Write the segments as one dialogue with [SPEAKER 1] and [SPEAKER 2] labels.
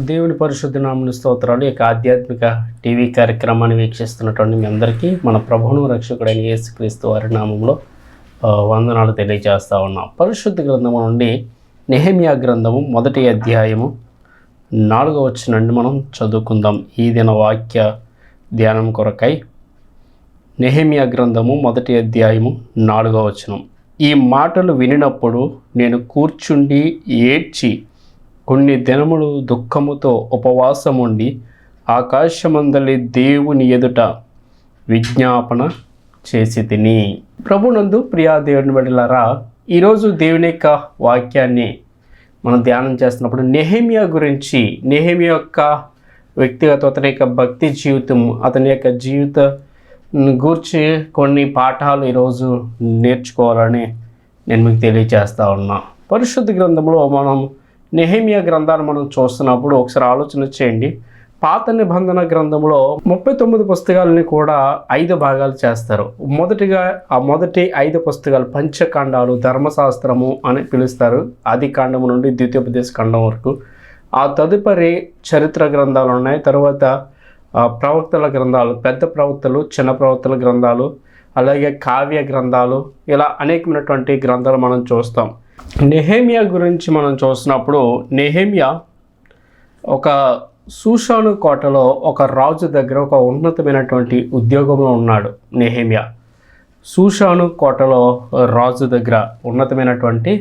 [SPEAKER 1] దేవుని పరిశుద్ధ నామమున స్తోత్రాలు. ఈ ఆధ్యాత్మిక టీవీ కార్యక్రమాన్ని వీక్షిస్తున్నటువంటి మీ అందరికీ మన ప్రభువును రక్షకుడైన యేసుక్రీస్తు వారి నామంలో వందనాలు తెలియజేస్తా ఉన్నాం. పరిశుద్ధ గ్రంథము నుండి నెహెమ్యా గ్రంథము 1వ అధ్యాయము 4వ వచనం నుండి మనం చదువుకుందాం. ఈ దిన వాక్య ధ్యానం కొరకై నెహెమ్యా గ్రంథము 1వ అధ్యాయము 4వ వచనం. ఈ మాటలు వినినప్పుడు నేను కూర్చుండి ఏడ్చి కొన్ని దినములు దుఃఖముతో ఉపవాసముండి ఆకాశమందలి దేవుని ఎదుట విజ్ఞాపన చేసి తిని. ప్రభునందు ప్రియా దేవుని బిడ్డలారా, ఈరోజు దేవుని యొక్క వాక్యాన్ని మనం ధ్యానం చేస్తున్నప్పుడు నెహెమ్యా గురించి, నెహెమ్యా యొక్క వ్యక్తిగత అతని యొక్క భక్తి జీవితం, అతని యొక్క జీవిత గూర్చి కొన్ని పాఠాలు ఈరోజు నేర్చుకోవాలని నేను మీకు తెలియజేస్తా ఉన్నా. పరిశుద్ధ గ్రంథంలో మనం నెహెమ్యా గ్రంథాన్ని మనం చూస్తున్నప్పుడు ఒకసారి ఆలోచన చేయండి. పాత నిబంధన గ్రంథంలో 39 పుస్తకాలని కూడా 5 భాగాలు చేస్తారు. మొదటిగా ఆ మొదటి 5 పుస్తకాలు పంచకాండాలు, ధర్మశాస్త్రము అని పిలుస్తారు. ఆది కాండము నుండి ద్వితీయోపదేశ కాండం వరకు. ఆ తదుపరి చరిత్ర గ్రంథాలు ఉన్నాయి. తర్వాత ప్రవక్తల గ్రంథాలు, పెద్ద ప్రవక్తలు, చిన్న ప్రవక్తల గ్రంథాలు, అలాగే కావ్య గ్రంథాలు, ఇలా అనేకమైనటువంటి గ్రంథాలు మనం చూస్తాం. నెహెమ్యా గురించి మనం చూసినప్పుడు నెహెమ్యా ఒక షూషాను కోటలో ఒక రాజు దగ్గర ఒక ఉన్నతమైనటువంటి ఉద్యోగంలో ఉన్నాడు. నెహెమ్యా షూషాను కోటలో రాజు దగ్గర ఉన్నతమైనటువంటి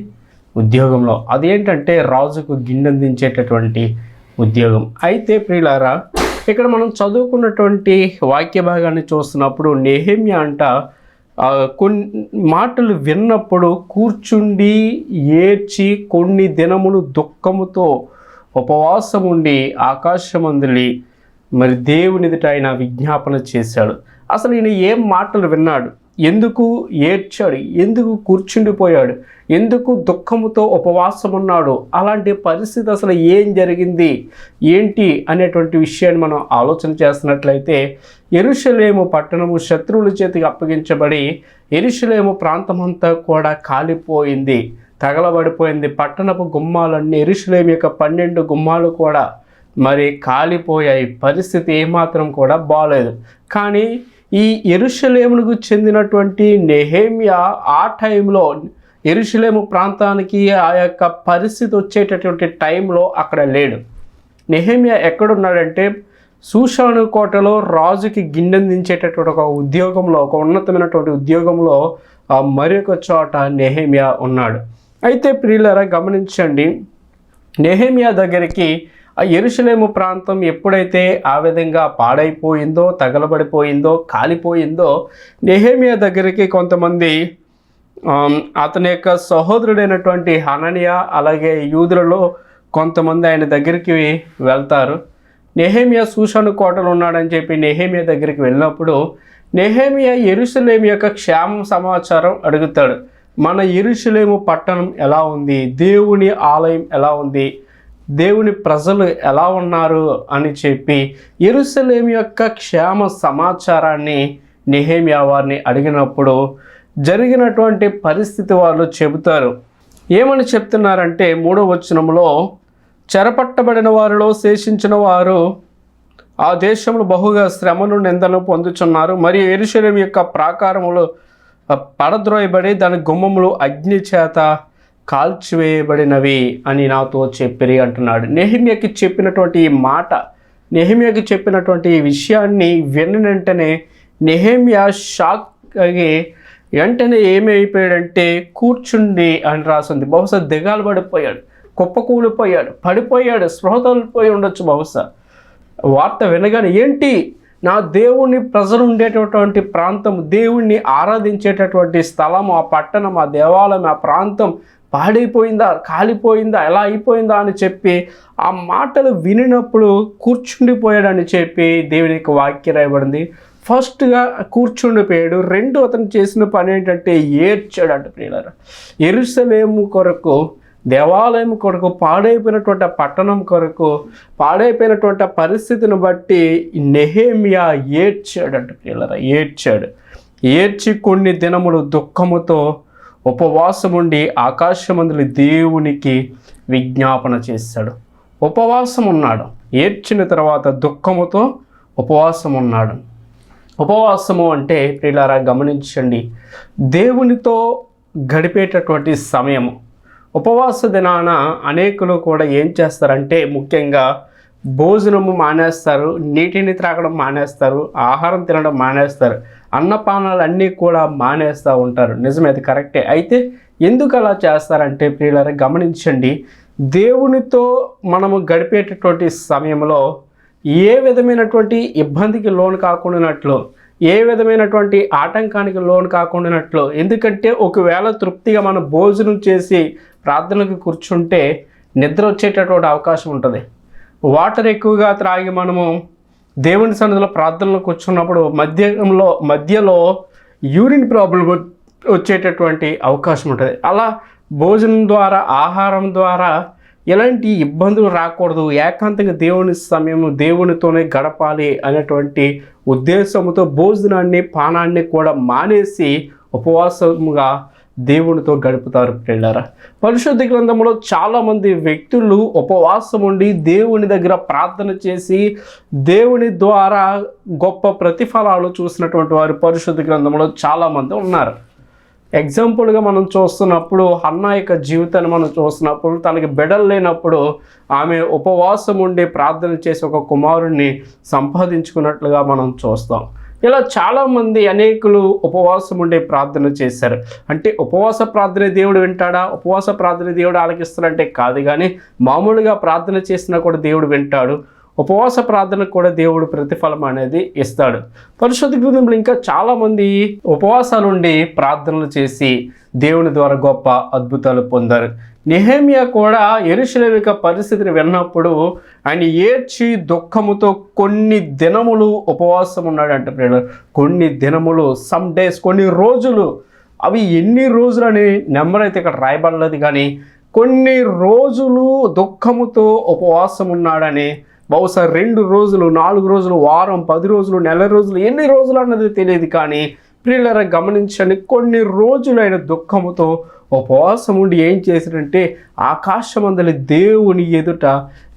[SPEAKER 1] ఉద్యోగంలో, అదేంటంటే రాజుకు గిన్నెందించేటటువంటి ఉద్యోగం. అయితే ప్రియులారా, ఇక్కడ మనం చదువుకున్నటువంటి వాక్య భాగాన్ని చూస్తున్నప్పుడు నెహెమ్యా అంట కొన్ని మాటలు విన్నప్పుడు కూర్చుండి ఏడ్చి కొన్ని దినములు దుఃఖముతో ఉపవాసం ఉండి ఆకాశమందలి మరి దేవుని ఎదుట ఆయన విజ్ఞాపన చేశాడు. అసలు ఈయన ఏం మాటలు విన్నాడు, ఎందుకు ఏడ్చాడు, ఎందుకు కూర్చుండిపోయాడు, ఎందుకు దుఃఖముతో ఉపవాసం ఉన్నాడు, అలాంటి పరిస్థితి అసలు ఏం జరిగింది ఏంటి అనేటువంటి విషయాన్ని మనం ఆలోచన చేస్తున్నట్లయితే, యెరూషలేము పట్టణము శత్రువుల చేతికి అప్పగించబడి యెరూషలేము ప్రాంతమంతా కూడా కాలిపోయింది, తగలబడిపోయింది. పట్టణపు గుమ్మాలన్నీ, యెరూషలేము యొక్క 12 గుమ్మాలు కూడా మరి కాలిపోయాయి. పరిస్థితి ఏమాత్రం కూడా బాలేదు. కానీ ఈ యెరూషలేమునకు చెందినటువంటి నెహెమ్యా ఆ టైంలో, యెరూషలేము ప్రాంతానికి ఆ యొక్క పరిస్థితి వచ్చేటటువంటి టైంలో అక్కడ లేడు. నెహెమ్యా ఎక్కడున్నాడంటే షూషాను కోటలో రాజుకి గిన్నెందించేటటువంటి ఒక ఉద్యోగంలో, ఒక ఉన్నతమైనటువంటి ఉద్యోగంలో మరొక చోట నెహెమ్యా ఉన్నాడు. అయితే ప్రియులారా గమనించండి, నెహెమ్యా దగ్గరికి ఆ యెరూషలేము ప్రాంతం ఎప్పుడైతే ఆ విధంగా పాడైపోయిందో, తగలబడిపోయిందో, కాలిపోయిందో, నెహెమ్యా దగ్గరికి కొంతమంది అతని యొక్క సహోదరుడైనటువంటి హనన్యా, అలాగే యూదులలో కొంతమంది ఆయన దగ్గరికి వెళ్తారు. నెహెమ్యా షూషాను కోటలో ఉన్నాడని చెప్పి నెహెమ్యా దగ్గరికి వెళ్ళినప్పుడు నెహెమ్యా యెరూషలేము యొక్క క్షేమం సమాచారం అడుగుతాడు. మన యెరూషలేము పట్టణం ఎలా ఉంది, దేవుని ఆలయం ఎలా ఉంది, దేవుని ప్రజలు ఎలా ఉన్నారు అని చెప్పి యెరూషలేము యొక్క క్షేమ సమాచారాన్ని నెహెమ్యా వారిని అడిగినప్పుడు జరిగినటువంటి పరిస్థితి వాళ్ళు చెబుతారు. ఏమని చెప్తున్నారంటే 3వ వచనంలో, చెరపట్టబడిన వారిలో శేషించిన వారు ఆ దేశంలో బహుగా శ్రమను నిందను పొందుచున్నారు. మరియు యెరూషలేము యొక్క ప్రాకారములు పడద్రోయబడి దాని గుమ్మములు అగ్ని చేత కాల్చివేయబడినవి అని నాతో చెప్పిరి అంటున్నాడు. నెహెమ్యాకి చెప్పినటువంటి ఈ మాట, నెహెమ్యాకి చెప్పినటువంటి ఈ విషయాన్ని విన్న వెంటనే నెహెమ్యా షాక్ అయ్యి వెంటనే ఏమైపోయాడంటే కూర్చుండి అని రాసింది. బహుశా దిగాలు పడిపోయాడు, కుప్పకూలిపోయాడు, పడిపోయాడు, స్పృహ తోలిపోయి ఉండొచ్చు. బహుశా వార్త వినగానే, ఏంటి నా దేవుని ప్రజలు ఉండేటటువంటి ప్రాంతం, దేవుణ్ణి ఆరాధించేటటువంటి స్థలం, ఆ పట్టణం, ఆ దేవాలయం, ఆ ప్రాంతం పాడైపోయిందా, కాలిపోయిందా, ఎలా అయిపోయిందా అని చెప్పి ఆ మాటలు వినినప్పుడు కూర్చుండిపోయాడని చెప్పి దేవుని యొక్క వాక్యం రాయబడింది. ఫస్ట్గా కూర్చుండిపోయాడు. 2 అతను చేసిన పని ఏంటంటే ఏడ్చాడు అంట. ప్రియులారా, యెరూషలేము కొరకు, దేవాలయం కొరకు, పాడైపోయినటువంటి పట్టణం కొరకు, పాడైపోయినటువంటి పరిస్థితిని బట్టి నెహెమ్యా ఏడ్చాడంట. ప్రియులారా, ఏడ్చాడు. ఏడ్చి కొన్ని దినములు దుఃఖముతో ఉపవాసముండి ఆకాశమందులి దేవునికి విజ్ఞాపన చేశాడు. ఉపవాసం ఉన్నాడు. ఏడ్చిన తర్వాత దుఃఖముతో ఉపవాసం ఉన్నాడు. ఉపవాసము అంటే ప్రియులారా గమనించండి, దేవునితో గడిపేటటువంటి సమయము. ఉపవాస దినాన అనేకులు కూడా ఏం చేస్తారంటే ముఖ్యంగా భోజనము మానేస్తారు, నీటిని త్రాగడం మానేస్తారు, ఆహారం తినడం మానేస్తారు, అన్నపానాలు అన్నీ కూడా మానేస్తూ ఉంటారు. నిజమే, అది కరెక్టే. అయితే ఎందుకు అలా చేస్తారంటే ప్రియులారా గమనించండి, దేవునితో మనము గడిపేటటువంటి సమయంలో ఏ విధమైనటువంటి ఇబ్బందికి లోను కాకుండానట్లు, ఏ విధమైనటువంటి ఆటంకానికి లోను కాకుండానట్లు. ఎందుకంటే ఒకవేళ తృప్తిగా మనం భోజనం చేసి ప్రార్థనకు కూర్చుంటే నిద్ర వచ్చేటటువంటి అవకాశం ఉంటుంది. వాటర్ ఎక్కువగా త్రాగి మనము దేవుని సన్నిధిలో ప్రార్థనలో కూర్చున్నప్పుడు మధ్యలో యూరిన్ ప్రాబ్లం వచ్చేటటువంటి అవకాశం ఉంటుంది. అలా భోజనం ద్వారా, ఆహారం ద్వారా ఎలాంటి ఇబ్బందులు రాకూడదు, ఏకాంతంగా దేవుని సమయము దేవునితోనే గడపాలి అనేటువంటి ఉద్దేశంతో భోజనాన్ని, పానాన్ని కూడా మానేసి ఉపవాసముగా దేవునితో గడుపుతారు. ప్రియులారా, పరిశుద్ధ గ్రంథంలో చాలామంది వ్యక్తులు ఉపవాసం ఉండి దేవుని దగ్గర ప్రార్థన చేసి దేవుని ద్వారా గొప్ప ప్రతిఫలాలు చూసినటువంటి వారు పరిశుద్ధ గ్రంథంలో చాలామంది ఉన్నారు. ఎగ్జాంపుల్గా మనం చూస్తున్నప్పుడు హన్నా యొక్క జీవితాన్ని మనం చూస్తున్నప్పుడు, తనకి బిడ్డలు లేనప్పుడు ఆమె ఉపవాసం ఉండి ప్రార్థన చేసి ఒక కుమారుణ్ణి సంపాదించుకున్నట్లుగా మనం చూస్తాం. ఇలా చాలామంది అనేకులు ఉపవాసం ఉండే ప్రార్థన చేశారు. అంటే ఉపవాస ప్రార్థన దేవుడు వింటాడా, ఉపవాస ప్రార్థన దేవుడు ఆలకిస్తాడంటే కాదు, కానీ మామూలుగా ప్రార్థన చేసినా కూడా దేవుడు వింటాడు. ఉపవాస ప్రార్థనకు కూడా దేవుడు ప్రతిఫలం అనేది ఇస్తాడు. పరిశుద్ధ గ్రంథంలో ఇంకా చాలామంది ఉపవాసాలు ఉండి ప్రార్థనలు చేసి దేవుని ద్వారా గొప్ప అద్భుతాలు పొందారు. నెహెమ్యా కూడా యెరూషలేము యొక్క పరిస్థితిని విన్నప్పుడు ఆయన ఏడ్చి దుఃఖముతో కొన్ని దినములు ఉపవాసం ఉన్నాడంట. కొన్ని దినములు, సమ్ డేస్, కొన్ని రోజులు. అవి ఎన్ని రోజులని నెంబర్ అయితే ఇక్కడ రాయబడలేదు, కానీ కొన్ని రోజులు దుఃఖముతో ఉపవాసం ఉన్నాడని. బహుశా 2 రోజులు, 4 రోజులు, వారం, 10 రోజులు, నెల రోజులు, ఎన్ని రోజులు అన్నది తెలియదు, కానీ ప్రియులారా గమనించండి, కొన్ని రోజులు ఆయన దుఃఖముతో ఉపవాసం ఉండి ఏం చేశాడంటే ఆకాశమందలి దేవుని ఎదుట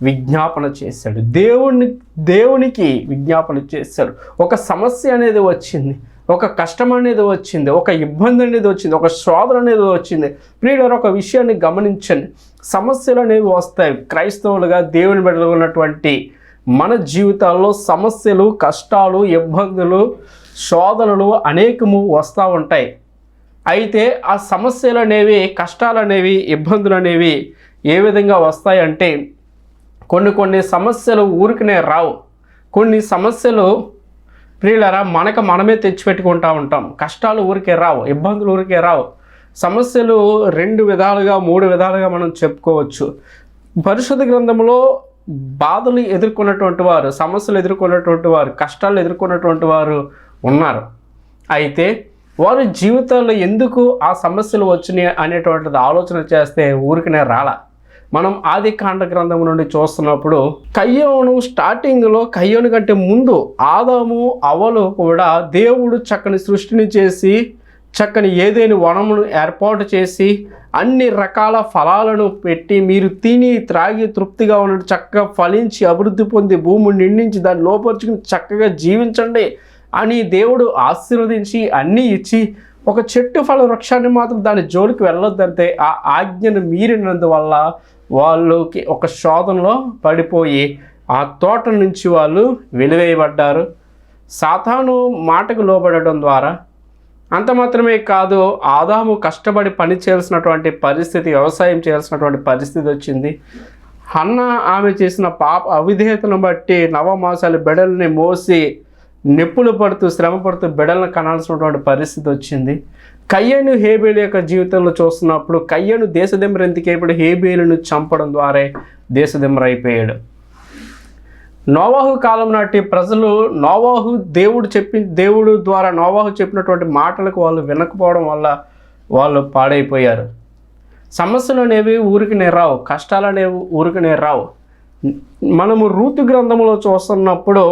[SPEAKER 1] విజ్ఞాపన చేశాడు. దేవునికి విజ్ఞాపన చేశాడు. ఒక సమస్య అనేది వచ్చింది, ఒక కష్టం అనేది వచ్చింది, ఒక ఇబ్బంది అనేది వచ్చింది, ఒక శోధన అనేది వచ్చింది. ప్రియులారా ఒక విషయాన్ని గమనించండి, సమస్యలు అనేవి వస్తాయి. క్రైస్తవులుగా దేవుని బిడ్డలుగా ఉన్నటువంటి మన జీవితాల్లో సమస్యలు, కష్టాలు, ఇబ్బందులు, శోధనలు అనేకము వస్తూ ఉంటాయి. అయితే ఆ సమస్యలు అనేవి, కష్టాలు అనేవి, ఇబ్బందులు అనేవి ఏ విధంగా వస్తాయంటే కొన్ని సమస్యలు ఊరికనే రావు. కొన్ని సమస్యలు ప్రియులారా మనమే తెచ్చిపెట్టుకుంటూ ఉంటాం. కష్టాలు ఊరికే రావు, ఇబ్బందులు ఊరికే రావు. సమస్యలు 2 విధాలుగా, 3 విధాలుగా మనం చెప్పుకోవచ్చు. పరిశుద్ధ గ్రంథంలో బాధలు ఎదుర్కొన్నటువంటి వారు, సమస్యలు ఎదుర్కొన్నటువంటి వారు, కష్టాలు ఎదుర్కొన్నటువంటి వారు ఉన్నారు. అయితే వారి జీవితాల్లో ఎందుకు ఆ సమస్యలు వచ్చినాయి అనేటువంటిది ఆలోచన చేస్తే ఊరికనే రాలా. మనం ఆదికాండ గ్రంథం నుండి చూస్తున్నప్పుడు కయ్యోను స్టార్టింగ్లో, కయ్యోను కంటే ముందు ఆదాము అవ్వలు కూడా దేవుడు చక్కని సృష్టిని చేసి, చక్కని ఏదైనా వనమును ఏర్పాటు చేసి, అన్ని రకాల ఫలాలను పెట్టి, మీరు తిని త్రాగి తృప్తిగా ఉన్నట్టు చక్కగా ఫలించి అభివృద్ధి పొంది భూమిని నిండించి దాన్ని లోపరుచుకుని చక్కగా జీవించండి అని దేవుడు ఆశీర్వదించి అన్నీ ఇచ్చి, ఒక చెట్టు ఫల వృక్షాన్ని మాత్రం దాని జోలికి వెళ్ళొద్దంటే ఆ ఆజ్ఞను మీరినందువల్ల వాళ్ళకి ఒక శోధనలో పడిపోయి ఆ తోట నుంచి వాళ్ళు వెలివేయబడ్డారు. సాతాను మాటకు లోబడడం ద్వారా. అంత మాత్రమే కాదు, ఆదాము కష్టపడి పని చేయాల్సినటువంటి పరిస్థితి, వ్యవసాయం చేయాల్సినటువంటి పరిస్థితి వచ్చింది. హన్నా ఆమె చేసిన అవిధేయతను బట్టి 9 మాసాలు బిడ్డల్ని మోసి నొప్పులు పడుతూ, శ్రమ పడుతూ బిడ్డలను కనాల్సినటువంటి పరిస్థితి వచ్చింది. కయ్యను హేబేలు యొక్క జీవితంలో చూస్తున్నప్పుడు కయ్యను దేశదిమ్మర ఎందుకైపోయాడు, హేబేలును చంపడం ద్వారా దేశదిమ్మర అయిపోయాడు. నోవాహు కాలం నాటి ప్రజలు దేవుడు ద్వారా నోవాహు చెప్పినటువంటి మాటలకు వాళ్ళు వినకపోవడం వల్ల వాళ్ళు పాడైపోయారు. సమస్యలు అనేవి ఊరికనే రావు, కష్టాలు అనేవి ఊరికనే రావు. మనము రూతు గ్రంథంలో చూస్తున్నప్పుడు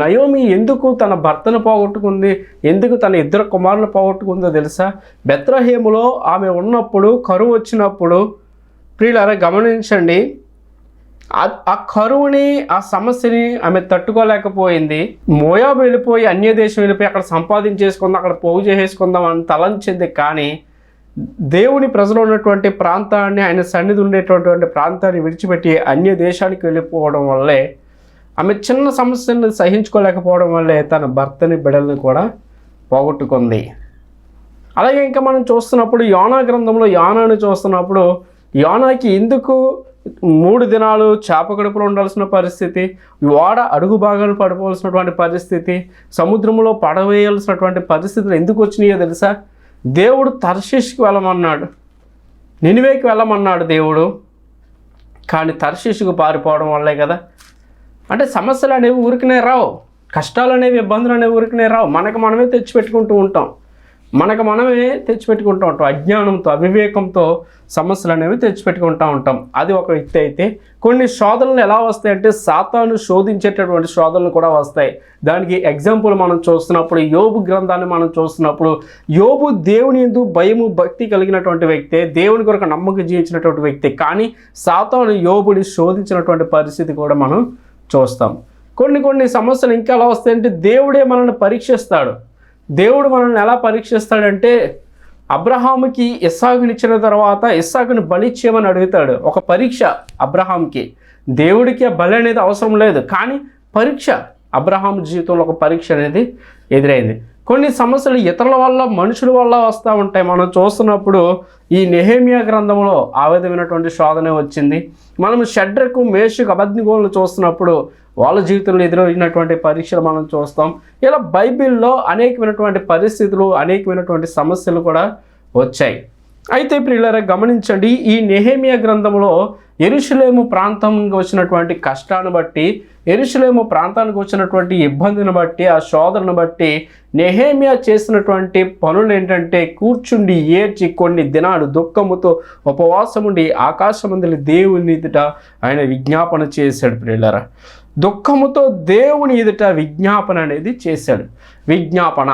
[SPEAKER 1] నయోమి ఎందుకు తన భర్తను పోగొట్టుకుంది, ఎందుకు తన 2 కుమారులను పోగొట్టుకుందో తెలుసా? బెత్లెహేములో ఆమె ఉన్నప్పుడు, కరువు వచ్చినప్పుడు, ప్రియులారా గమనించండి, ఆ కరువుని, ఆ సమస్యని ఆమె తట్టుకోలేకపోయింది. మోయాబు వెళ్ళిపోయి అన్య దేశం వెళ్ళిపోయి అక్కడ సంపాదించేసుకుందాం, అక్కడ పోగు చేసేసుకుందాం అని తలంచింది. కానీ దేవుని ప్రజలు ఉన్నటువంటి ప్రాంతాన్ని, ఆయన సన్నిధి ఉండేటటువంటి ప్రాంతాన్ని విడిచిపెట్టి అన్య దేశానికి వెళ్ళిపోవడం వల్లే, ఆమె చిన్న సమస్యలను సహించుకోలేకపోవడం వల్లే తన భర్తని, బిడ్డలను కూడా పోగొట్టుకుంది. అలాగే ఇంకా మనం చూస్తున్నప్పుడు యోనా గ్రంథంలో యోనాను చూస్తున్నప్పుడు యోనాకి ఎందుకు 3 దినాలు చేప కడుపులో ఉండాల్సిన పరిస్థితి, ఓడ అడుగు భాగాలు పడిపోవాల్సినటువంటి పరిస్థితి, సముద్రంలో పడవేయాల్సినటువంటి పరిస్థితులు ఎందుకు వచ్చినాయో తెలుసా? దేవుడు తర్షీషుకి వెళ్ళమన్నాడు, నినివేకి వెళ్ళమన్నాడు దేవుడు. కానీ తర్షీషుకు పారిపోవడం వల్లే కదా. అంటే సమస్యలు అనేవి ఊరికనే రావు, కష్టాలు అనేవి, ఇబ్బందులు అనేవి ఊరికనే రావు. మనకు మనమే తెచ్చిపెట్టుకుంటూ ఉంటాం, అజ్ఞానంతో, అవివేకంతో సమస్యలు అనేవి తెచ్చిపెట్టుకుంటూ ఉంటాం. అది ఒక వ్యక్తి అయితే, కొన్ని శోధనలు ఎలా వస్తాయంటే సాతాను శోధించేటటువంటి శోధనలు కూడా వస్తాయి. దానికి ఎగ్జాంపుల్ మనం చూస్తున్నప్పుడు యోబు గ్రంథాన్ని మనం చూస్తున్నప్పుడు, యోబు దేవుని యందు భయము భక్తి కలిగినటువంటి వ్యక్తే, దేవుని కొరకు నమ్మకం జీవించినటువంటి వ్యక్తి. కానీ సాతాను యోబుని శోధించినటువంటి పరిస్థితి కూడా మనం చూస్తాం. కొన్ని సమస్యలు ఇంకా ఎలా వస్తాయంటే దేవుడే మనల్ని పరీక్షిస్తాడు. దేవుడు మనల్ని ఎలా పరీక్షిస్తాడంటే, అబ్రహాముకి ఇస్సాకునిచ్చిన తర్వాత ఇస్సాకుని బలి చేయమని అడుగుతాడు. ఒక పరీక్ష అబ్రహాంకి. దేవుడికి ఆ బలి అనేది అవసరం లేదు, కానీ పరీక్ష, అబ్రహాం జీవితంలో ఒక పరీక్ష అనేది ఎదురైంది. కొన్ని సమస్యలు ఇతరుల వల్ల, మనుషుల వల్ల వస్తూ ఉంటాయి. మనం చూస్తున్నప్పుడు ఈ నెహెమియా గ్రంథంలో ఆ విధమైనటువంటి శోధనే వచ్చింది. మనం షడ్రకు, మేషకు, అబద్నిగోలను చూస్తున్నప్పుడు వాళ్ళ జీవితంలో ఎదురైనటువంటి పరీక్షలు మనం చూస్తాం. ఇలా బైబిల్లో అనేకమైనటువంటి పరిస్థితులు, అనేకమైనటువంటి సమస్యలు కూడా వచ్చాయి. అయితే ప్రియులారా గమనించండి, ఈ నెహెమియా గ్రంథంలో యెరూషలేము ప్రాంతానికి వచ్చినటువంటి కష్టాన్ని బట్టి, యెరూషలేము ప్రాంతానికి వచ్చినటువంటి ఇబ్బందిని బట్టి, ఆ శోధనను బట్టి నెహెమియా చేసినటువంటి పనులు ఏంటంటే, కూర్చుండి ఏడ్చి కొన్ని దినాలు దుఃఖముతో ఉపవాసముండి ఆకాశమందలి దేవుని ఎదుట ఆయన విజ్ఞాపన చేశాడు. ప్రియులారా, దుఃఖముతో దేవుని ఎదుట విజ్ఞాపన అనేది చేశాడు. విజ్ఞాపన,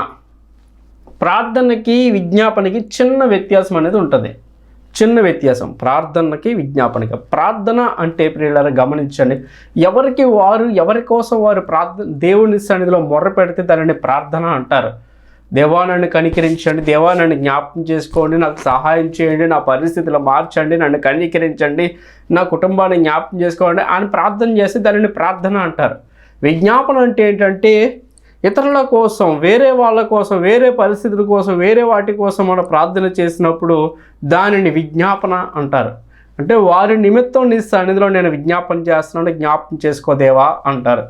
[SPEAKER 1] ప్రార్థనకి విజ్ఞాపనకి చిన్న వ్యత్యాసం అనేది ఉంటుంది. చిన్న వ్యత్యాసం ప్రార్థనకి విజ్ఞాపనకి. ప్రార్థన అంటే ప్రియులారా గమనించండి, ఎవరికి వారు, ఎవరి కోసం వారు దేవుని సన్నిధిలో మొర్ర పెడితే దానిని ప్రార్థన అంటారు. దేవా నన్ను కనికరించండి, దేవా నన్ను జ్ఞాపకం చేసుకోండి, నాకు సహాయం చేయండి, నా పరిస్థితులు మార్చండి, నన్ను కనికరించండి, నా కుటుంబాన్ని జ్ఞాపకం చేసుకోండి అని ప్రార్థన చేస్తే దానిని ప్రార్థన అంటారు. విజ్ఞాపన అంటే ఏంటంటే, ఇతరుల కోసం, వేరే వాళ్ళ కోసం, వేరే పరిస్థితుల కోసం, వేరే వాటి కోసం మనం ప్రార్థన చేసినప్పుడు దానిని విజ్ఞాపన అంటారు. అంటే వారి నిమిత్తం నీ సన్నిధిలో నేను విజ్ఞాపన చేస్తున్నాను, జ్ఞాపకం చేసుకోదేవా అంటారు.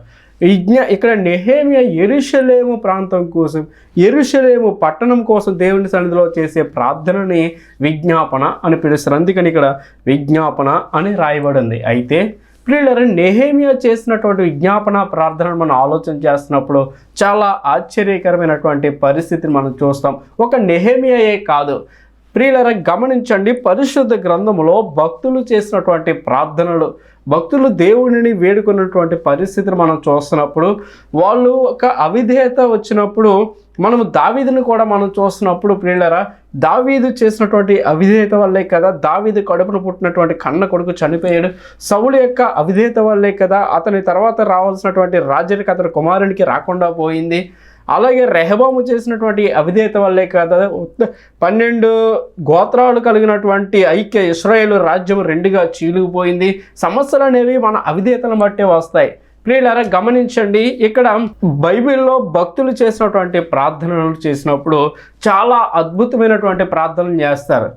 [SPEAKER 1] ఇక్కడ నెహెమియా యెరూషలేము ప్రాంతం కోసం, యెరూషలేము పట్టణం కోసం దేవుని సన్నిధిలో చేసే ప్రార్థనని విజ్ఞాపన అని పిలుస్తారు. అందుకని ఇక్కడ విజ్ఞాపన అని రాయబడింది. అయితే ప్రియులారా, నెహెమియా చేసినటువంటి విజ్ఞాపన ప్రార్థనను మనం ఆలోచన చేస్తున్నప్పుడు చాలా ఆశ్చర్యకరమైనటువంటి పరిస్థితిని మనం చూస్తాం. ఒక నెహెమియాయే కాదు ప్రియులారా, గమనించండి, పరిశుద్ధ గ్రంథములో భక్తులు చేసినటువంటి ప్రార్థనలు, భక్తులు దేవుడిని వేడుకున్నటువంటి పరిస్థితిని మనం చూస్తున్నప్పుడు, వాళ్ళు ఒక అవిధేయత వచ్చినప్పుడు, మనము దావీదుని కూడా మనం చూస్తున్నప్పుడు ప్రియులారా, దావీదు చేసినటువంటి అవిధేయత వల్లే కదా దావీదు కడుపున పుట్టినటువంటి కన్న కొడుకు చనిపోయాడు. సౌలు యొక్క అవిధేయత వల్లే కదా అతని తర్వాత రావాల్సినటువంటి రాజ్యానికి అతని కుమారునికి రాకుండా పోయింది. అలాగే రెహబాము చేసినటువంటి అవిధేయత వల్లే కదా 12 గోత్రాలు కలిగినటువంటి ఐక్య ఇశ్రాయేలు రాజ్యం 2గా చీలిపోయింది. సమస్యలు అనేవి మన అవిధేయతను బట్టే వస్తాయి. ప్రియులారా గమనించండి, ఇక్కడ బైబిల్లో భక్తులు చేసినటువంటి ప్రార్థనలు చేసినప్పుడు చాలా అద్భుతమైనటువంటి ప్రార్థనలు చేస్తారు.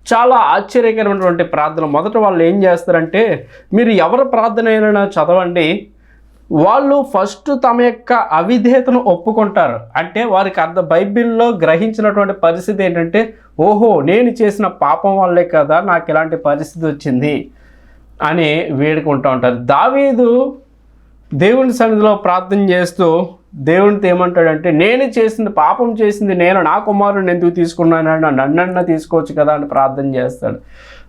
[SPEAKER 1] చాలా ఆశ్చర్యకరమైనటువంటి ప్రార్థన. మొదట వాళ్ళు ఏం చేస్తారంటే, మీరు ఎవరి ప్రార్థన అయినా చదవండి, వాళ్ళు ఫస్ట్ తమ యొక్క అవిధేయతను ఒప్పుకుంటారు. అంటే వారికి బైబిల్లో గ్రహించినటువంటి పరిస్థితి ఏంటంటే, ఓహో నేను చేసిన పాపం వల్లే కదా నాకు ఇలాంటి పరిస్థితి వచ్చింది అని వేడుకుంటూ ఉంటారు. దావీదు దేవుని సన్నిధిలో ప్రార్థన చేస్తూ దేవునితో ఏమంటాడంటే, నేను చేసింది పాపం చేసింది నేను, నా కుమారుని ఎందుకు తీసుకున్నాను, నన్నన్నా తీసుకోవచ్చు కదా అని ప్రార్థన చేస్తాడు.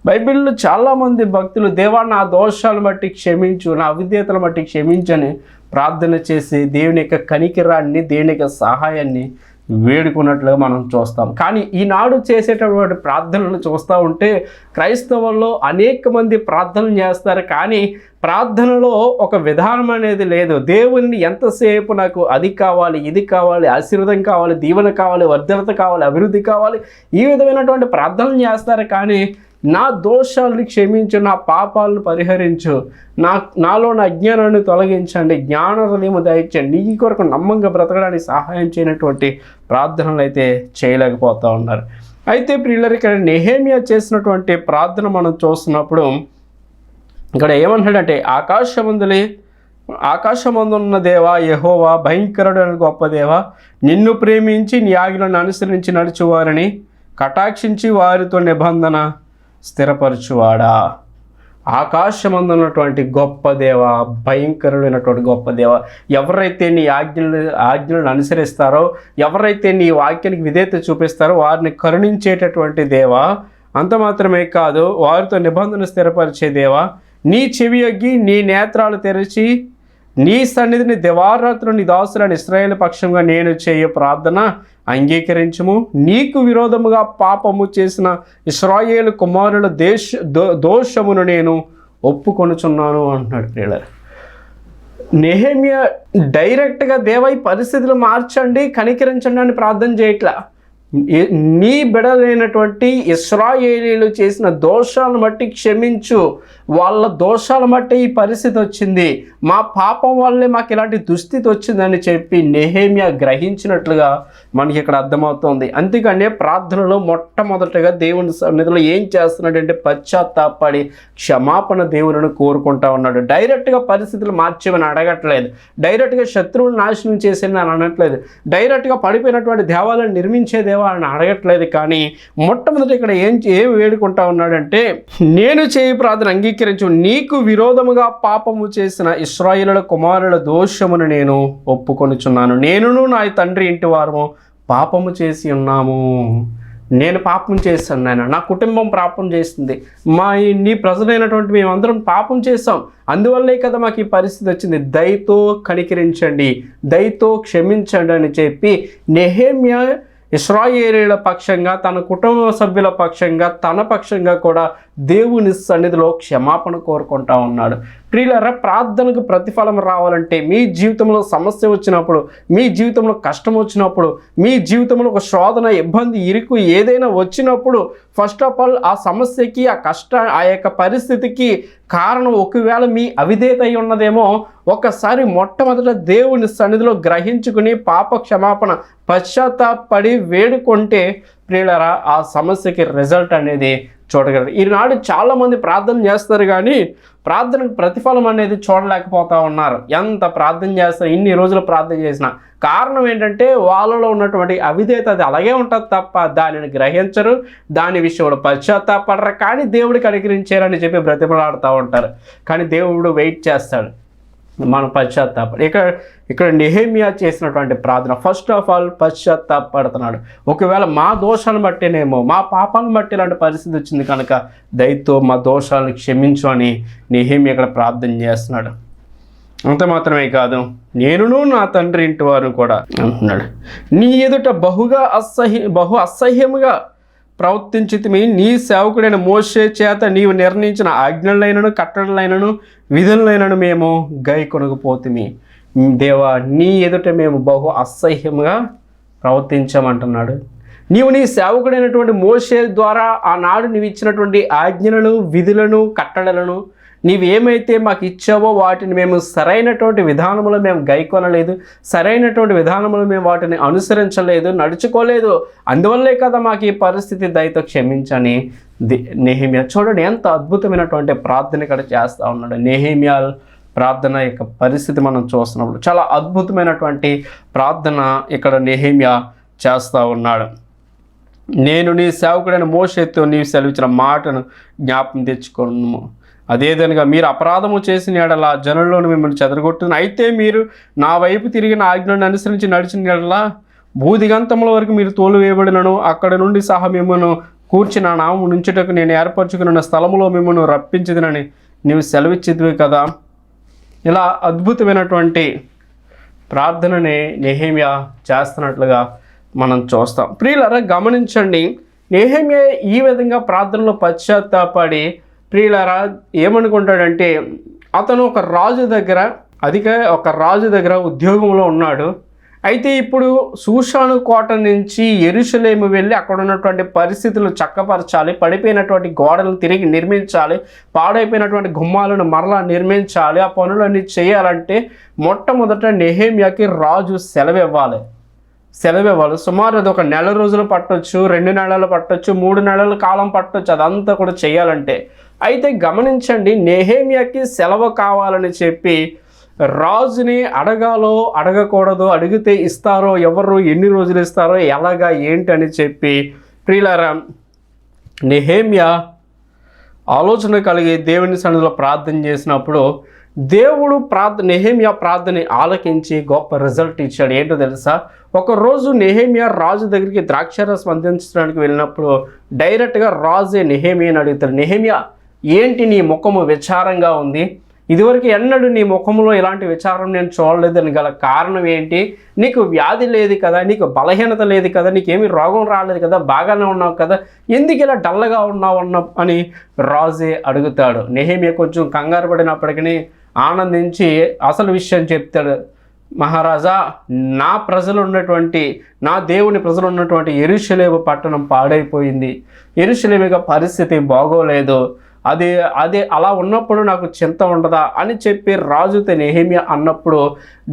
[SPEAKER 1] బైబిల్లో చాలామంది భక్తులు, దేవా నా దోషాలను బట్టి క్షమించు, నా అవిధేయతలను బట్టి క్షమించని ప్రార్థన చేసి దేవుని యొక్క కనికిరాన్ని, దేవుని యొక్క సహాయాన్ని వేడుకున్నట్లుగా మనం చూస్తాం. కానీ ఈనాడు చేసేటటువంటి ప్రార్థనలు చూస్తూ ఉంటే క్రైస్తవుల్లో అనేక మంది ప్రార్థనలు చేస్తారు, కానీ ప్రార్థనలో ఒక విధానం అనేది లేదు. దేవుణ్ణి ఎంతసేపు నాకు అది కావాలి, ఇది కావాలి, ఆశీర్వాదం కావాలి, దీవెన కావాలి, వర్ధనత కావాలి, అభివృద్ధి కావాలి, ఈ విధమైనటువంటి ప్రార్థనలు చేస్తారు. కానీ నా దోషాలను క్షమించు, నా పాపాలను పరిహరించు, నాలో నా అజ్ఞానాన్ని తొలగించండి, జ్ఞాన హృదయము దయచేయండి, నీ కొరకు నమ్మంగా బ్రతకడానికి సహాయం చేయనటువంటి ప్రార్థనలు అయితే చేయలేకపోతూ ఉన్నారు. అయితే ప్రియులారా, ఇక్కడ నెహెమ్యా చేసినటువంటి ప్రార్థన మనం చూస్తున్నప్పుడు ఇక్కడ ఏమంటాడంటే, ఆకాశమందున్న దేవా యెహోవా, భయంకరుడైన గొప్ప దేవా, నిన్ను ప్రేమించి నీ ఆజ్ఞలను అనుసరించి నడుచువారని కటాక్షించి వారితో నిబంధన స్థిరపరచువాడా. ఆకాశమందున్నటువంటి గొప్ప దేవ, భయంకరుడైనటువంటి గొప్ప దేవ, ఎవరైతే నీ ఆజ్ఞలను అనుసరిస్తారో, ఎవరైతే నీ వాక్యానికి విధేయత చూపిస్తారో వారిని కరుణించేటటువంటి దేవ, అంత మాత్రమే కాదు వారితో నిబంధన స్థిరపరిచే దేవ, నీ చెవి యొగ్గి నీ నేత్రాలు తెరిచి నీ సన్నిధిని దివారాత్రులు నీ దాసులని ఇశ్రాయేలు పక్షంగా నేను చేయు ప్రార్థన అంగీకరించుము. నీకు విరోధముగా పాపము చేసిన ఇశ్రాయేలు కుమారుల దోషమును నేను ఒప్పుకొనుచున్నాను అంటున్నాడు. ప్రియులారా, నెహెమ్యా డైరెక్ట్గా దేవా ఈ పరిస్థితులు మార్చండి, కనికరించండి అని ప్రార్థన చేయట్లా. నీ బిడలైనటువంటి ఇశ్రాయేలీలు చేసిన దోషాలను బట్టి క్షమించు, వాళ్ళ దోషాలను బట్టి ఈ పరిస్థితి వచ్చింది, మా పాపం వల్లే మాకు ఇలాంటి దుస్థితి వచ్చిందని చెప్పి నెహెమ్యా గ్రహించినట్లుగా మనకి ఇక్కడ అర్థమవుతుంది. అందుకనే ప్రార్థనలో మొట్టమొదటిగా దేవుని సన్నిధిలో ఏం చేస్తున్నాడంటే పశ్చాత్తాపడి క్షమాపణ దేవుని కోరుకుంటా ఉన్నాడు. డైరెక్ట్గా పరిస్థితులు మార్చేమని అడగట్లేదు, డైరెక్ట్గా శత్రువులు నాశనం చేసేది అని అనట్లేదు, డైరెక్ట్గా పడిపోయినటువంటి దేవాలను నిర్మించే దేవాలని అడగట్లేదు. కానీ మొట్టమొదటి ఇక్కడ ఏం వేడుకుంటా ఉన్నాడంటే, నేను చేయి ప్రార్థన అంగీకరించు, నీకు విరోధముగా పాపము చేసిన ఇశ్రాయేలుల కుమారుల దోషమును నేను ఒప్పుకొనుచున్నాను. నేనును నా తండ్రి ఇంటి వారము పాపము చేసి ఉన్నాము. నేను పాపం చేశాను నాయన, నా కుటుంబం పాపం చేస్తుంది, నీ ప్రజలైనటువంటి మేమందరం పాపం చేస్తాం, అందువల్లే కదా మాకు ఈ పరిస్థితి వచ్చింది, దయతో కనికరించండి, దయతో క్షమించండి అని చెప్పి నెహెమ్యా ఇశ్రాయేలీయుల పక్షంగా, తన కుటుంబ సభ్యుల పక్షంగా, తన పక్షంగా కూడా దేవుని సన్నిధిలో క్షమాపణ కోరుకుంటా ఉన్నాడు. ప్రియులారా, ప్రార్థనకు ప్రతిఫలం రావాలంటే మీ జీవితంలో సమస్య వచ్చినప్పుడు, మీ జీవితంలో కష్టం వచ్చినప్పుడు, మీ జీవితంలో ఒక శోధన, ఇబ్బంది, ఇరుకు ఏదైనా వచ్చినప్పుడు ఫస్ట్ ఆఫ్ ఆల్ ఆ సమస్యకి, ఆ యొక్క పరిస్థితికి కారణం ఒకవేళ మీ అవిధేయత అయి ఉన్నదేమో, ఒకసారి మొట్టమొదట దేవుని సన్నిధిలో గ్రహించుకుని పాప క్షమాపణ పశ్చాత్తాపడి వేడుకుంటే ప్రియులారా ఆ సమస్యకి రిజల్ట్ అనేది చూడగలరు. ఈనాడు చాలామంది ప్రార్థన చేస్తారు కానీ ప్రార్థనకు ప్రతిఫలం అనేది చూడలేకపోతూ ఉన్నారు. ఎంత ప్రార్థన చేస్తారు, ఇన్ని రోజులు ప్రార్థన చేసిన కారణం ఏంటంటే వాళ్ళలో ఉన్నటువంటి అవిధేయత అది అలాగే ఉంటుంది తప్ప దానిని గ్రహించరు, దాని విషయంలో పశ్చాత్తాపడరు, కానీ దేవుడికి అనుగ్రహించారని చెప్పి బ్రతిమలాడుతూ ఉంటారు. కానీ దేవుడు వెయిట్ చేస్తాడు మనం పశ్చాత్తాపడి. ఇక్కడ నెహెమ్యా చేసినటువంటి ప్రార్థన ఫస్ట్ ఆఫ్ ఆల్ పశ్చాత్తాపడుతున్నాడు. ఒకవేళ మా దోషాలను బట్టేనేమో, మా పాపాలను బట్టి ఇలాంటి పరిస్థితి వచ్చింది కనుక దయతో మా దోషాలను క్షమించు అని నెహెమ్యా ఇక్కడ ప్రార్థన చేస్తున్నాడు. అంత మాత్రమే కాదు, నేనును నా తండ్రి ఇంటి వారు కూడా అంటున్నాడు, నీ ఎదుట బహు అసహ్యముగా ప్రవర్తించితిమి, నీ సేవకుడైన మోషే చేత నీవు నిర్ణయించిన ఆజ్ఞలైనను కట్టడలైనను విధులైనను మేము గైకొనకపోతిమి. దేవా, నీ ఎదుట మేము బహు అసహ్యముగా ప్రవర్తించామంటున్నాడు. నీవు నీ సేవకుడైనటువంటి మోషే ద్వారా ఆనాడు నీవు ఇచ్చినటువంటి ఆజ్ఞలను, విధులను, కట్టడలను నీవేమైతే మాకు ఇచ్చావో వాటిని మేము సరైనటువంటి విధానంలో మేము గైకొనలేదు, సరైనటువంటి విధానంలో మేము వాటిని అనుసరించలేదు, నడుచుకోలేదు, అందువల్లే కదా మాకు ఈ పరిస్థితి, దయతో క్షమించని నెహెమ్యా. చూడండి ఎంత అద్భుతమైనటువంటి ప్రార్థన ఇక్కడ చేస్తూ ఉన్నాడు. నెహెమ్యా ప్రార్థన యొక్క పరిస్థితి మనం చూస్తున్నప్పుడు చాలా అద్భుతమైనటువంటి ప్రార్థన ఇక్కడ నెహెమ్యా చేస్తూ ఉన్నాడు. నేను నీ సేవకుడైన మోషేతో నీవు సెలవిచ్చిన మాటను జ్ఞాపకం తెచ్చుకోను, అదేదనగా మీరు అపరాధము చేసిన ఎడల జనుల్లోని మిమ్మల్ని చెదరగొట్టును, అయితే మీరు నా వైపు తిరిగిన ఆజ్ఞలను అనుసరించి నడిచిన ఎడల భూదిగంతముల వరకు మీరు తోలు వేయబడినను, అక్కడ నుండి సహా మిమ్మల్ని కూర్చి నా నామము నుంచుటకు నేను ఏర్పరచుకున్న స్థలములో మిమ్మల్ని రప్పించదునని నీవు సెలవిచ్చిద్వి కదా. ఇలా అద్భుతమైనటువంటి ప్రార్థనని నెహెమ్యా చేస్తున్నట్లుగా మనం చూస్తాం. ప్రియులారా గమనించండి, నెహెమ్యా ఈ విధంగా ప్రార్థనలో పశ్చాత్తాపడి ప్రియులారా ఏమనుకుంటాడంటే, అతను ఒక రాజు దగ్గర ఉద్యోగంలో ఉన్నాడు. అయితే ఇప్పుడు షూషాను కోట నుంచి యెరూషలేము వెళ్ళి అక్కడ ఉన్నటువంటి పరిస్థితులు చక్కపరచాలి, పడిపోయినటువంటి గోడలను తిరిగి నిర్మించాలి, పాడైపోయినటువంటి గుమ్మాలను మరలా నిర్మించాలి. ఆ పనులన్నీ చేయాలంటే మొట్టమొదట నెహెమ్యాకి రాజు సెలవు ఇవ్వాలి. సుమారు అది 1 నెల రోజులు పట్టొచ్చు, 2 నెలలు పట్టొచ్చు, 3 నెలల కాలం పట్టొచ్చు, అదంతా కూడా చేయాలంటే. అయితే గమనించండి, నెహెమ్యాకి సెలవు కావాలని చెప్పి రాజుని అడగాలో అడగకూడదో, అడిగితే ఇస్తారో ఎవరు, ఎన్ని రోజులు ఇస్తారో, ఎలాగా ఏంటి అని చెప్పి ప్రియులారా నెహెమ్యా ఆలోచన కలిగి దేవుని సన్నిధిలో ప్రార్థన చేసినప్పుడు దేవుడు నెహెమ్యా ప్రార్థనని ఆలకించి గొప్ప రిజల్ట్ ఇచ్చాడు. ఏంటో తెలుసా? ఒకరోజు నెహెమ్యా రాజు దగ్గరికి ద్రాక్షారసం అందించడానికి వెళ్ళినప్పుడు డైరెక్ట్గా రాజే నెహెమ్యాని అడుగుతాడు, నెహెమ్యా ఏంటి నీ ముఖము విచారంగా ఉంది? ఇదివరకు ఎన్నడూ నీ ముఖంలో ఇలాంటి విచారం నేను చూడలేదని గల కారణం ఏంటి? నీకు వ్యాధి లేదు కదా, నీకు బలహీనత లేదు కదా, నీకేమీ రోగం రాలేదు కదా, బాగానే ఉన్నావు కదా, ఎందుకు ఇలా డల్లగా ఉన్నావు అని రాజే అడుగుతాడు. నెహెమ్యా కొంచెం కంగారు పడినప్పటికీ ఆనందించి అసలు విషయం చెప్తాడు. మహారాజా, నా దేవుని ప్రజలు ఉన్నటువంటి యెరూషలేము పట్టణం పాడైపోయింది. యెరూషలేము పరిస్థితి బాగోలేదు. అదే అలా ఉన్నప్పుడు నాకు చింత ఉండదా అని చెప్పి రాజుతో నెహెమ్యా అన్నప్పుడు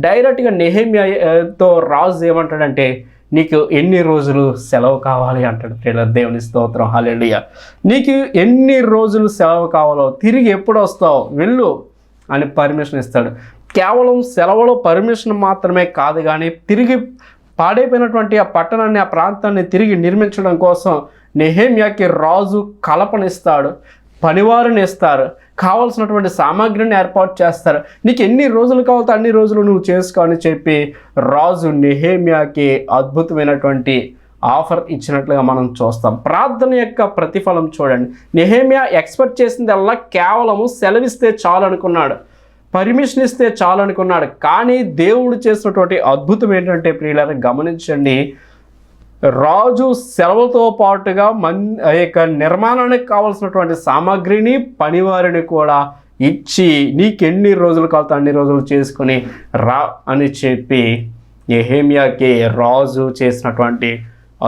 [SPEAKER 1] డైరెక్ట్గా నెహెమ్యాతో రాజు ఏమంటాడంటే, నీకు ఎన్ని రోజులు సెలవు కావాలి అంటాడు. దేవుని స్తోత్రం, హల్లెలూయా. నీకు ఎన్ని రోజులు సెలవు కావాలో, తిరిగి ఎప్పుడు వస్తావు, వెళ్ళు అని పర్మిషన్ ఇస్తాడు. కేవలం సెలవులో పర్మిషన్ మాత్రమే కాదు, కానీ తిరిగి పాడైపోయినటువంటి ఆ పట్టణాన్ని, ఆ ప్రాంతాన్ని తిరిగి నిర్మించడం కోసం నెహెమ్యాకి రాజు కల్పనిస్తాడు, పనివారిని ఇస్తారు, కావాల్సినటువంటి సామాగ్రిని ఏర్పాటు చేస్తారు. నీకు ఎన్ని రోజులు కావాలో అన్ని రోజులు నువ్వు చేసుకో అని చెప్పి రాజు నెహెమ్యాకి అద్భుతమైనటువంటి ఆఫర్ ఇచ్చినట్లుగా మనం చూస్తాం. ప్రార్థన యొక్క ప్రతిఫలం చూడండి. నెహెమ్యా ఎక్స్పెక్ట్ చేసిందల్లా కేవలము సెలవిస్తే చాలు అనుకున్నాడు, పర్మిషన్ ఇస్తే చాలు అనుకున్నాడు. కానీ దేవుడు చేసినటువంటి అద్భుతం ఏంటంటే ప్రియులారా గమనించండి, రాజు సెలవుతో పాటుగా నిర్మాణానికి కావాల్సినటువంటి సామాగ్రిని, పనివారిని కూడా ఇచ్చి నీకెన్ని రోజులు కావాలో అన్ని రోజులు చేసుకుని రా అని చెప్పి నెహెమ్యాకి రాజు చేసినటువంటి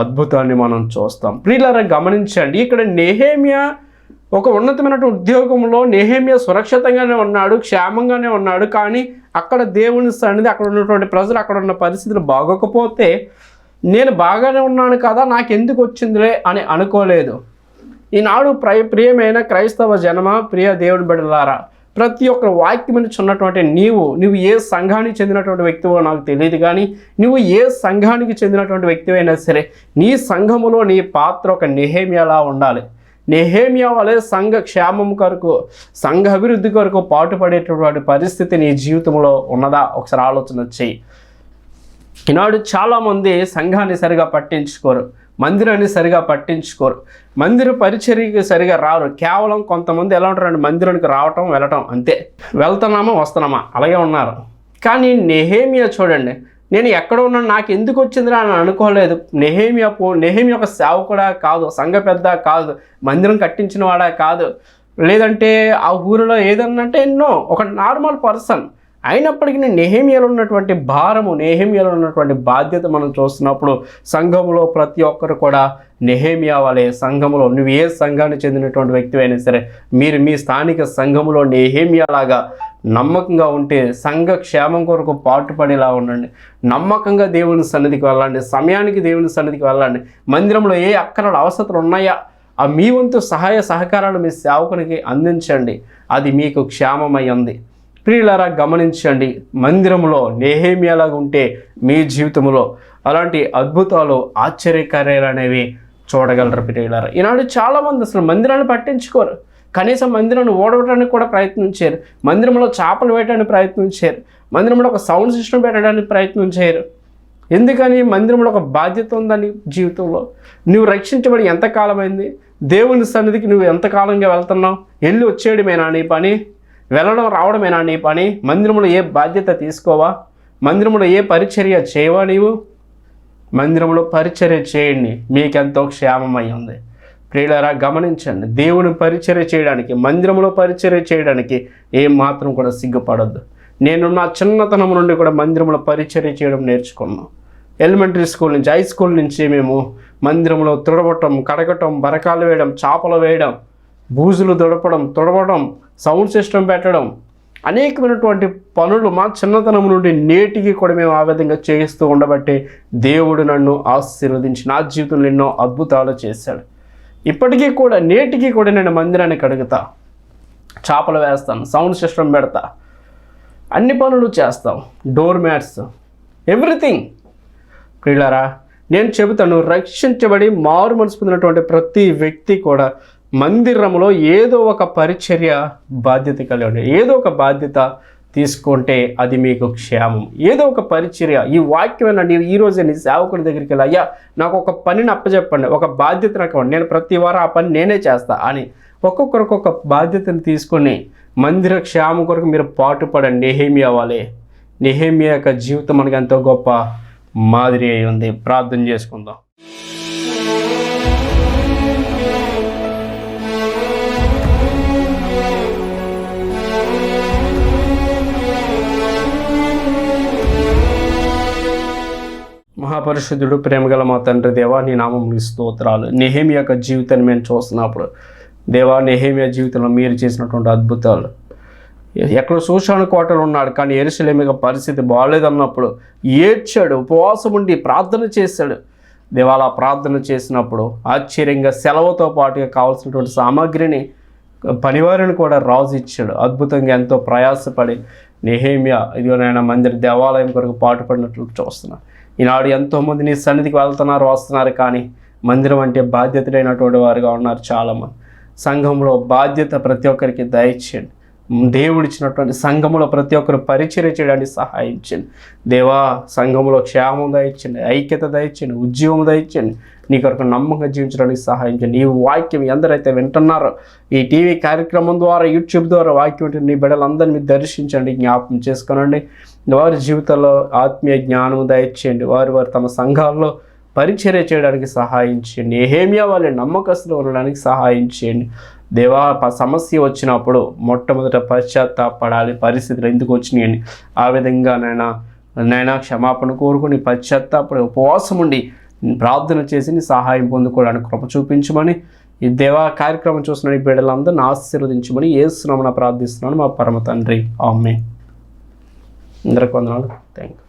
[SPEAKER 1] అద్భుతాన్ని మనం చూస్తాం. ప్రియులారా గమనించండి, ఇక్కడ నెహెమ్యా ఒక ఉన్నతమైనటువంటి ఉద్యోగంలో నెహెమ్యా సురక్షితంగానే ఉన్నాడు, క్షేమంగానే ఉన్నాడు. కానీ అక్కడ దేవుని సన్నిధి, అక్కడ ఉన్నటువంటి ప్రజలు, అక్కడ ఉన్న పరిస్థితులు బాగోకపోతే నేను బాగానే ఉన్నాను కదా, నాకెందుకు వచ్చిందిలే అని అనుకోలేదు. ఈనాడు ప్రియమైన క్రైస్తవ జనమ, ప్రియ దేవుని బిడ్డలారా, ప్రతి ఒక్క వాక్యం ఉన్నటువంటి నువ్వు ఏ సంఘానికి చెందినటువంటి వ్యక్తివో నాకు తెలియదు, కానీ నువ్వు ఏ సంఘానికి చెందినటువంటి వ్యక్తివైనా సరే నీ సంఘములో నీ పాత్ర ఒక నెహెమ్యాలా ఉండాలి. నెహెమ్యా వలె సంఘ క్షేమం కొరకు, సంఘ అభివృద్ధి కొరకు పాటుపడేటటువంటి పరిస్థితి నీ జీవితంలో ఉన్నదా? ఒకసారి ఆలోచన చెయ్యి. ఈనాడు చాలామంది సంఘాన్ని సరిగా పట్టించుకోరు, మందిరాన్ని సరిగా పట్టించుకోరు, మందిర పరిచర్యకి సరిగా రారు. కేవలం కొంతమంది ఎలా ఉంటారంటే మందిరానికి రావటం వెళ్ళటం అంతే, వెళ్తున్నామా వస్తున్నామా అలాగే ఉన్నారు. కానీ నెహెమ్యా చూడండి, నేను ఎక్కడ ఉన్నాను, నాకు ఎందుకు వచ్చిందిరా అని అనుకోలేదు. నెహెమ్యా ఒక సేవకుడా కాదు, సంఘ పెద్ద కాదు, మందిరం కట్టించిన వాడా కాదు, లేదంటే ఆ ఊరిలో ఏదన్నంటే ఒక నార్మల్ పర్సన్. అయినప్పటికీ నెహెమ్యాలో ఉన్నటువంటి భారము, నెహెమ్యాలో ఉన్నటువంటి బాధ్యత మనం చూస్తున్నప్పుడు సంఘములో ప్రతి ఒక్కరు కూడా నెహెమ్యా వలె సంఘములో, నువ్వు ఏ సంఘానికి చెందినటువంటి వ్యక్తి అయినా సరే, మీరు మీ స్థానిక సంఘములో నెహెమ్యాలాగా నమ్మకంగా ఉంటే సంఘ క్షేమం కొరకు పాటుపడేలా ఉండండి. నమ్మకంగా దేవుని సన్నిధికి వెళ్ళండి, సమయానికి దేవుని సన్నిధికి వెళ్ళండి. మందిరంలో ఏ అక్కరాలు అవసరాలు ఉన్నాయా ఆ మీ వంతు సహాయ సహకారాలు మీ సేవకునికి అందించండి, అది మీకు క్షేమమై ఉంది. ప్రియులారా గమనించండి, మందిరంలో నెహెమ్యాలాగా ఉంటే మీ జీవితంలో అలాంటి అద్భుతాలు, ఆశ్చర్యకార్యాలు అనేవి చూడగలరు. ప్రియులారా ఈనాడు చాలామంది అసలు మందిరాన్ని పట్టించుకోరు, కనీసం మందిరాన్ని ఓడవడానికి కూడా ప్రయత్నించారు, మందిరంలో చేపలు వేయడానికి ప్రయత్నించారు, మందిరంలో ఒక సౌండ్ సిస్టమ్ పెట్టడానికి ప్రయత్నం చేయరు. ఎందుకని? మందిరంలో ఒక బాధ్యత ఉందని జీవితంలో. నువ్వు రక్షించబడి ఎంతకాలమైంది? దేవుని సన్నిధికి నువ్వు ఎంతకాలంగా వెళ్తున్నావు? వెళ్ళి వచ్చేయడమేనా నీ పని? వెళ్ళడం రావడమేనా నీ పని? మందిరంలో ఏ బాధ్యత తీసుకోవా? మందిరంలో ఏ పరిచర్య చేయవా? నీవు మందిరంలో పరిచర్య చేయండి, మీకెంతో క్షేమమై ఉంది. ప్రియులారా గమనించండి, దేవుని పరిచర్య చేయడానికి, మందిరంలో పరిచర్య చేయడానికి ఏమాత్రం కూడా సిగ్గుపడొద్దు. నేను నా చిన్నతనం నుండి కూడా మందిరంలో పరిచర్య చేయడం నేర్చుకున్నాను. ఎలిమెంటరీ స్కూల్ నుంచి, హై స్కూల్ నుంచి మేము మందిరంలో తుడవటం, కడగటం, బరకాలు వేయడం, చాపలు వేయడం, బూజులు తుడవడం, సౌండ్ సిస్టమ్ పెట్టడం, అనేకమైనటువంటి పనులు మా చిన్నతనం నుండి నేటికి కూడా మేము ఆ విధంగా చేస్తూ ఉండబట్టి దేవుడు నన్ను ఆశీర్వదించి నా జీవితంలో ఎన్నో అద్భుతాలు చేశాడు. ఇప్పటికీ కూడా నేటికి కూడా నేను మందిరాన్ని కడుగుతా, చాపలు వేస్తాను, సౌండ్ సిస్టమ్ పెడతా, అన్ని పనులు చేస్తాం, డోర్ మ్యాట్స్, ఎవ్రీథింగ్. ప్రియులారా నేను చెబుతాను, రక్షించబడి మారు మనసు పొందినటువంటి ప్రతి వ్యక్తి కూడా మందిరంలో ఏదో ఒక పరిచర్య బాధ్యత కలిగి ఉండే, ఏదో ఒక బాధ్యత తీసుకుంటే అది మీకు క్షేమం. ఏదో ఒక పరిచర్య, ఈ వాక్యమైన నీవు ఈరోజే నీ సేవకుడి దగ్గరికి వెళ్ళి, అయ్యా నాకు ఒక పనిని అప్పచెప్పండి, ఒక బాధ్యత నాకు, నేను ప్రతి వారం ఆ పని నేనే చేస్తా అని ఒక్కొక్కరికి ఒక బాధ్యతను తీసుకొని మందిర క్షేమం కొరకు మీరు పాటుపడండి. నెహెమ్యా వాళ్ళే. నెహెమ్యా యొక్క జీవితం మనకు ఎంతో గొప్ప మాదిరి అయి ఉంది. ప్రార్థన చేసుకుందాం. మహాపరిశుద్ధుడు, ప్రేమగల మా తండ్రి దేవా, నీ నామమునికి స్తోత్రాలు. నెహెమ్యా యొక్క జీవితాన్ని మేము చూస్తున్నప్పుడు దేవా, నెహెమ్యా జీవితంలో మీరు చేసినటువంటి అద్భుతాలు, ఎక్కడో శూషాను కోటలో ఉన్నాడు కానీ యెరూషలేము యొక్క పరిస్థితి బాగాలేదన్నప్పుడు ఏడ్చాడు, ఉపవాసం ఉండి ప్రార్థన చేశాడు. దేవాల ప్రార్థన చేసినప్పుడు ఆశ్చర్యంగా సెలవుతో పాటుగా కావాల్సినటువంటి సామాగ్రిని, పనివారిని కూడా రాజు ఇచ్చాడు. అద్భుతంగా ఎంతో ప్రయాసపడి నెహెమ్యా ఇదిగోనైనా మందిర దేవాలయం కొరకు పాటుపడినట్లు చూస్తున్నాను. ఈనాడు ఎంతోమంది నీ సన్నిధికి వస్తున్నారు కానీ మందిరం అంటే బాధ్యతలైనటువంటి వారుగా ఉన్నారు చాలామంది. సంఘంలో బాధ్యత ప్రతి ఒక్కరికి దయచేయండి. దేవుడిచ్చినటువంటి సంఘంలో ప్రతి ఒక్కరు పరిచర్య చేయడానికి సహాయించండి దేవా. సంఘంలో క్షేమం దయచండి, ఐక్యత దయచండి, ఉద్యోగం దయచండి, నీ కొరకు నమ్మకంగా జీవించడానికి సహాయించండి. ఈ వాక్యం ఎందరైతే వింటున్నారో ఈ టీవీ కార్యక్రమం ద్వారా, యూట్యూబ్ ద్వారా వాక్యం వింటే నీ బిడ్డలందరినీ దర్శించండి, జ్ఞాపకం చేసుకోనండి. వారి జీవితంలో ఆత్మీయ జ్ఞానం దయచేయండి. వారు తమ సంఘాల్లో పరిచర్య చేయడానికి సహాయించండి. నెహెమ్యా వాళ్ళ నమ్మకస్తులు ఉండడానికి సహాయించండి దేవా. సమస్య వచ్చినప్పుడు మొట్టమొదట పశ్చాత్తాపడాలి, పరిస్థితులు ఎందుకు వచ్చినాయని. ఆ విధంగా నైనా క్షమాపణ కోరుకుని పశ్చాత్తాపడి ఉపవాసం ఉండి ప్రార్థన చేసి నీ సహాయం పొందుకోవడానికి కృప చూపించమని ఈ దేవా కార్యక్రమం చూసిన బిడ్డలందరినీ ఆశీర్వదించమని యేసు నామమున ప్రార్థిస్తున్నాను మా పరమ తండ్రి. ఆమేన్. అందరికీ వందనాలు. Thank you.